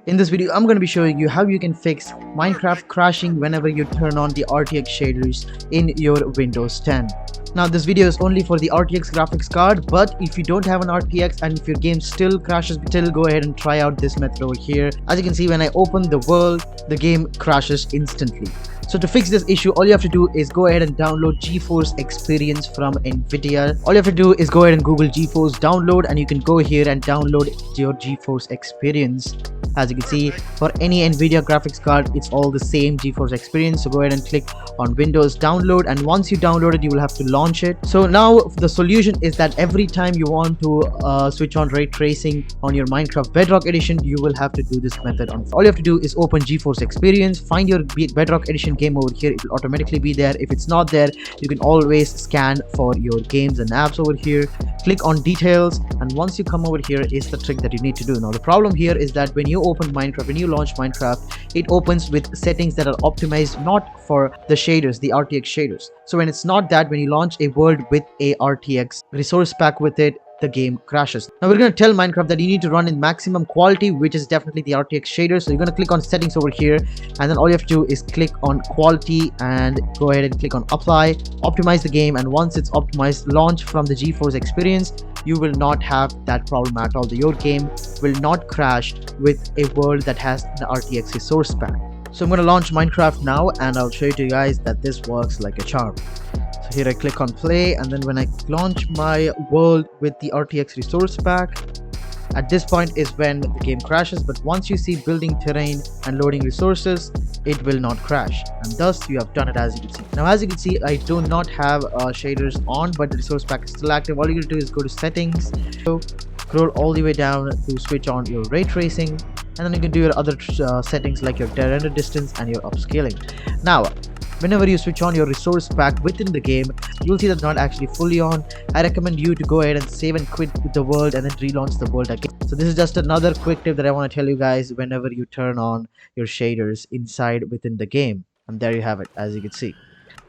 In this video, I'm going to be showing you how you can fix Minecraft crashing whenever you turn on the RTX shaders in your Windows 10. Now, this video is only for the RTX graphics card, but if you don't have an RTX and if your game still crashes, still go ahead and try out this method over here. As you can see, when I open the world, the game crashes instantly. So to fix this issue, all you have to do is go ahead and download GeForce Experience from Nvidia. All you have to do is go ahead and Google GeForce download, and you can go here and download your GeForce Experience. As you can see, for any Nvidia graphics card, it's all the same GeForce Experience. So go ahead and click on Windows download, and once you download it, you will have to launch it. So now the solution is that every time you want to switch on ray tracing on your Minecraft Bedrock Edition, you will have to do this method. All you have to do is open GeForce Experience, find your Bedrock Edition game over here. It will automatically be there. If it's not there, you can always scan for your games and apps over here. Click on details, and once you come over here is the trick that you need to do. Now the problem here is that when you open Minecraft, when you launch Minecraft, it opens with settings that are optimized not for the shaders, the RTX shaders. So when it's not that, when you launch a world with a RTX resource pack with it, the game crashes. Now we're going to tell Minecraft that you need to run in maximum quality, which is definitely the RTX shader. So you're going to click on settings over here, and then all you have to do is click on quality and go ahead and click on apply, optimize the game, and once it's optimized, launch from the GeForce Experience. You will not have that problem at all. Your game will not crash with a world that has the RTX resource pack. So I'm going to launch Minecraft now, and I'll show you to you guys that this works like a charm. So here I click on play, and then when I launch my world with the RTX resource pack, at this point is when the game crashes. But once you see building terrain and loading resources, it will not crash, and thus you have done it. As you can see, now as you can see, I do not have shaders on, but the resource pack is still active. All you gotta do is go to settings, so scroll all the way down to switch on your ray tracing, and then you can do your other settings like your render distance and your upscaling. Now whenever you switch on your resource pack within the game, you'll see that it's not actually fully on. I recommend you to go ahead and save and quit the world and then relaunch the world again. So this is just another quick tip that I want to tell you guys whenever you turn on your shaders inside within the game. And there you have it, as you can see.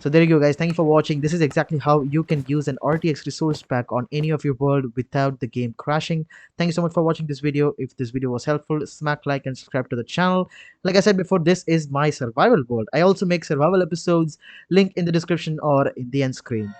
So there you go, guys. Thank you for watching. This is exactly how you can use an RTX resource pack on any of your world without the game crashing. Thank you so much for watching this video. If this video was helpful, smack like and subscribe to the channel. Like I said before, this is my survival world. I also make survival episodes. Link in the description or in the end screen.